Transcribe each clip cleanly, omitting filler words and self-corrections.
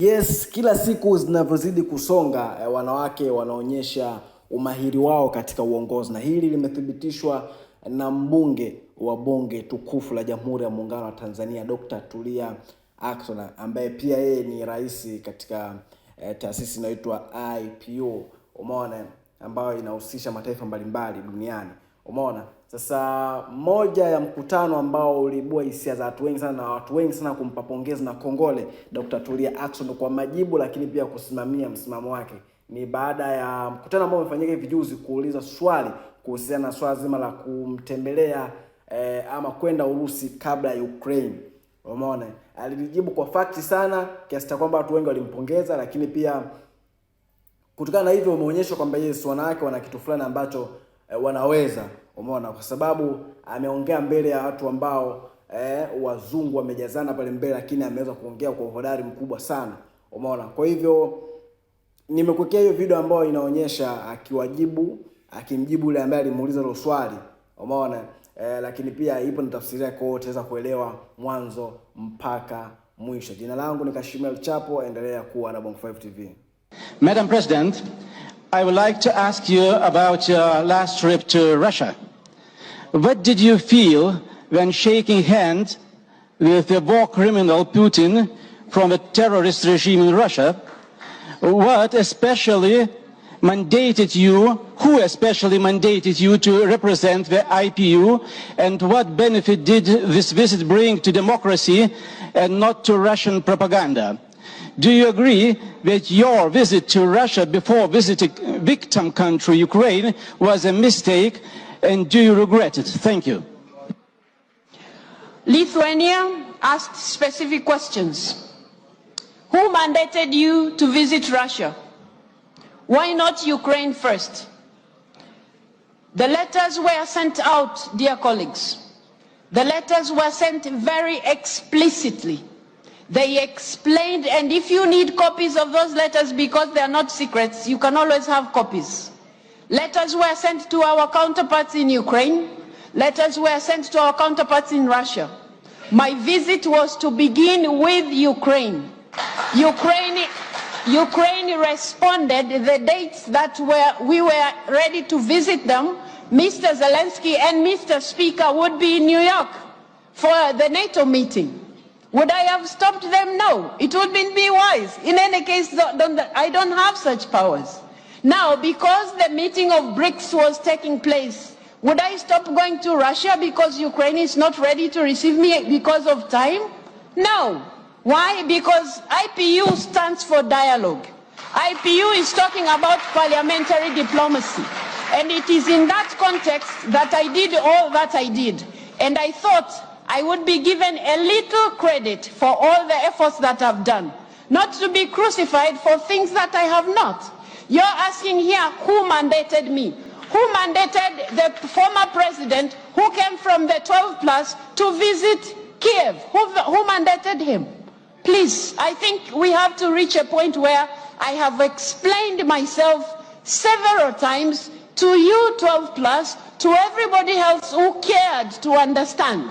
Yes, kila siku zinavyozidi kusonga wanawake wanaonyesha umahiri wao katika uongozi, na hili limethibitishwa na mbunge wa bunge tukufu la Jamhuri ya Muungano wa Tanzania Dr. Tulia ambaye pia yeye ni rais katika taasisi inayoitwa IPU, umeona, ambayo inahusisha mataifa mbalimbali duniani, umeona. Sasa moja ya mkutano ambao uliibua hisia za watu wengi sana na watu wengi sana kumpa pongezi na kongole Dr. Tulia kwa majibu, lakini pia kusimamia msimamo wake, ni baada ya mkutano ambao umefanyika hivi juzi kuuliza swali kuhusiana na swala zima la kumtembelea ama kwenda Urusi kabla ya Ukraine. Umeona, alijibu kwa fakti sana kiasi cha kwamba watu wengi walimpongeza, lakini pia kutokana na hivyo umeonyesha kwamba yes, wanawake wana kitu fulani ambacho wanaweza, umeona, kwa sababu ameongea mbele ya watu ambao wazungu wamejazana pale mbele, lakini ameweza kuongea kwa uhodari mkubwa sana, umeona. Kwa hivyo nimekuwekea hiyo video ambayo inaonyesha akimjibu yule ambaye alimuuliza hilo swali, umeona, lakini pia ipo na tafsiri yake, kwa utaweza kuelewa mwanzo mpaka mwisho. Jina langu ni Kashimel Chapo, endelea kuwa na Bongo 5 TV. Madam President, I would like to ask you about your last trip to Russia. What did you feel when shaking hands with the war criminal Putin from a terrorist regime in Russia? What especially mandated you, who especially mandated you to represent the IPU, and what benefit did this visit bring to democracy and not to Russian propaganda? Do you agree that your visit to Russia before visiting victim country Ukraine was a mistake, and do you regret it? Thank you. Lithuania asked specific questions. Who mandated you to visit Russia? Why not Ukraine first? The letters were sent out, dear colleagues. The letters were sent very explicitly. They explained, and if you need copies of those letters because they are not secrets, you can always have copies. Letters were sent to our counterparts in Ukraine. Letters were sent to our counterparts in Russia. My visit was to begin with Ukraine. Ukraine responded the dates that we were ready to visit them. Mr. Zelensky and Mr. Speaker would be in New York for the NATO meeting. Would I have stopped them? No. It would be wise. In any case, I don't have such powers. Now, because the meeting of BRICS was taking place, would I stop going to Russia because Ukraine is not ready to receive me because of time? No. Why? Because IPU stands for dialogue. IPU is talking about parliamentary diplomacy. And it is in that context that I did all that I did. And I thought I would be given a little credit for all the efforts that I've done, not to be crucified for things that I have not. You're asking here who mandated me. Who mandated the former president who came from the 12 plus to visit Kiev? Who mandated him? Please, I think we have to reach a point where I have explained myself several times to you 12 plus, to everybody else who cared to understand.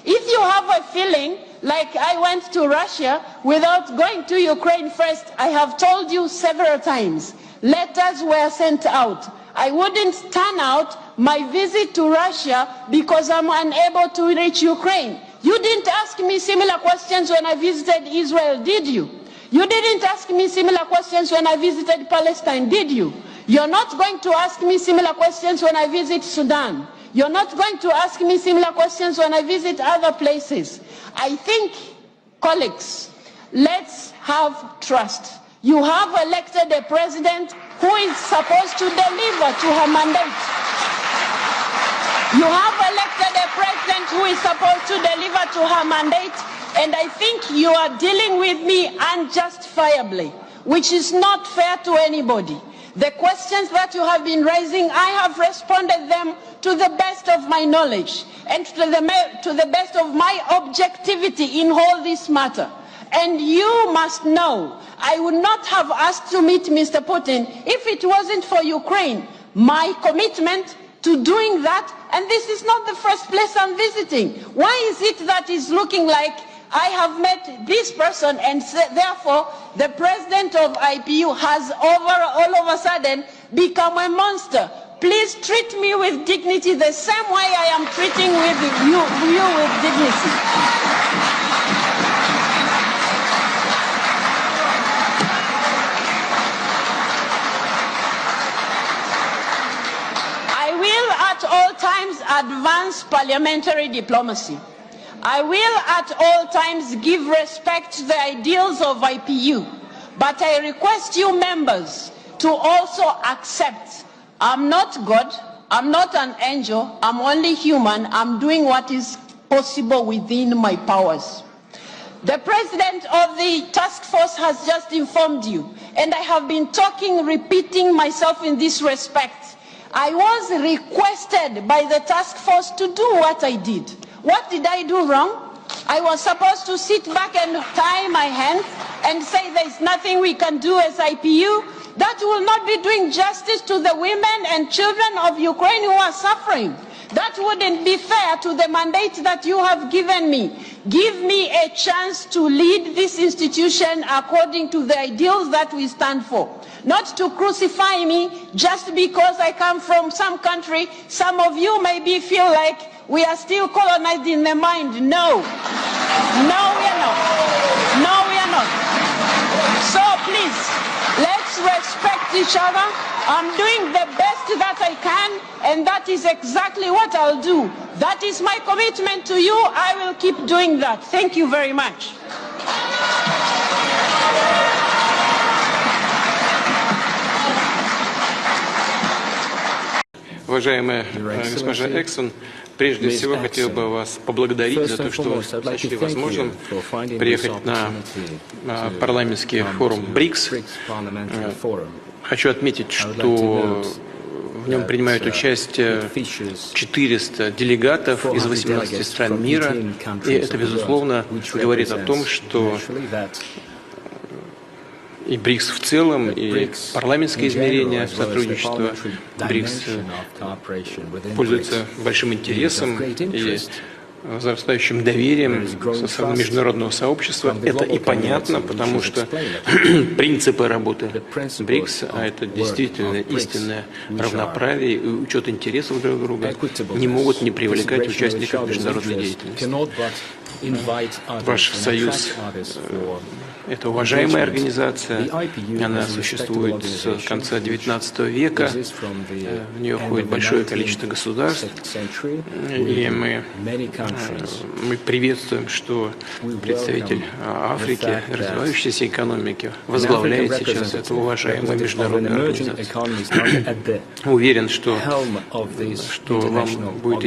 If you have a feeling like I went to Russia without going to Ukraine first, I have told you several times, letters were sent out. I wouldn't turn out my visit to Russia because I'm unable to reach Ukraine. You didn't ask me similar questions when I visited Israel, did you? You didn't ask me similar questions when I visited Palestine, did you? You're not going to ask me similar questions when I visit Sudan. You're not going to ask me similar questions when I visit other places. I think, colleagues, let's have trust. You have elected a president who is supposed to deliver to her mandate. You have elected a president who is supposed to deliver to her mandate, and I think you are dealing with me unjustifiably, which is not fair to anybody. The questions that you have been raising, I have responded them to the best of my knowledge and to the best of my objectivity in all this matter. And you must know, I would not have asked to meet Mr. Putin if it wasn't for Ukraine. My commitment to doing that, and this is not the first place I'm visiting. Why is it that it's looking like I have met this person, and therefore the president of IPU has all of a sudden become a monster. Please treat me with dignity the same way I am treating you with dignity. I will at all times advance parliamentary diplomacy. I will at all times give respect to the ideals of IPU, but I request you members to also accept I'm not God, I'm not an angel, I'm only human, I'm doing what is possible within my powers. The president of the task force has just informed you, and I have been repeating myself in this respect. I was requested by the task force to do what I did. What did I do wrong? I was supposed to sit back and tie my hands and say there's nothing we can do as IPU. That will not be doing justice to the women and children of Ukraine who are suffering. That wouldn't be fair to the mandate that you have given me. Give me a chance to lead this institution according to the ideals that we stand for. Not to crucify me just because I come from some country. Some of you maybe feel like we are still colonized in the mind. No. No, we are not. No, we are not. So please, let's respect each other. I'm doing the best that I can, and that is exactly what I'll do. That is my commitment to you. I will keep doing that. Thank you very much. Уважаемая госпожа Эксон, прежде всего хотел бы вас поблагодарить за то, что вы сочли возможным приехать на парламентский форум БРИКС. Хочу отметить, что в нем принимают участие 400 делегатов из 18 стран мира, и это, безусловно, говорит о том, что и БРИКС в целом, и парламентское измерение сотрудничества БРИКС пользуются большим интересом и возрастающим доверием со стороны международного сообщества. Это и понятно, потому что принципы работы БРИКС, а это действительно истинное равноправие и учет интересов друг друга, не могут не привлекать участников международной деятельности. Ваш союз – это уважаемая организация, она существует с конца XIX века, в нее входит большое количество государств, и мы приветствуем, что представитель Африки, развивающейся экономики, возглавляет сейчас эту уважаемую международную организацию. Уверен, что вам будет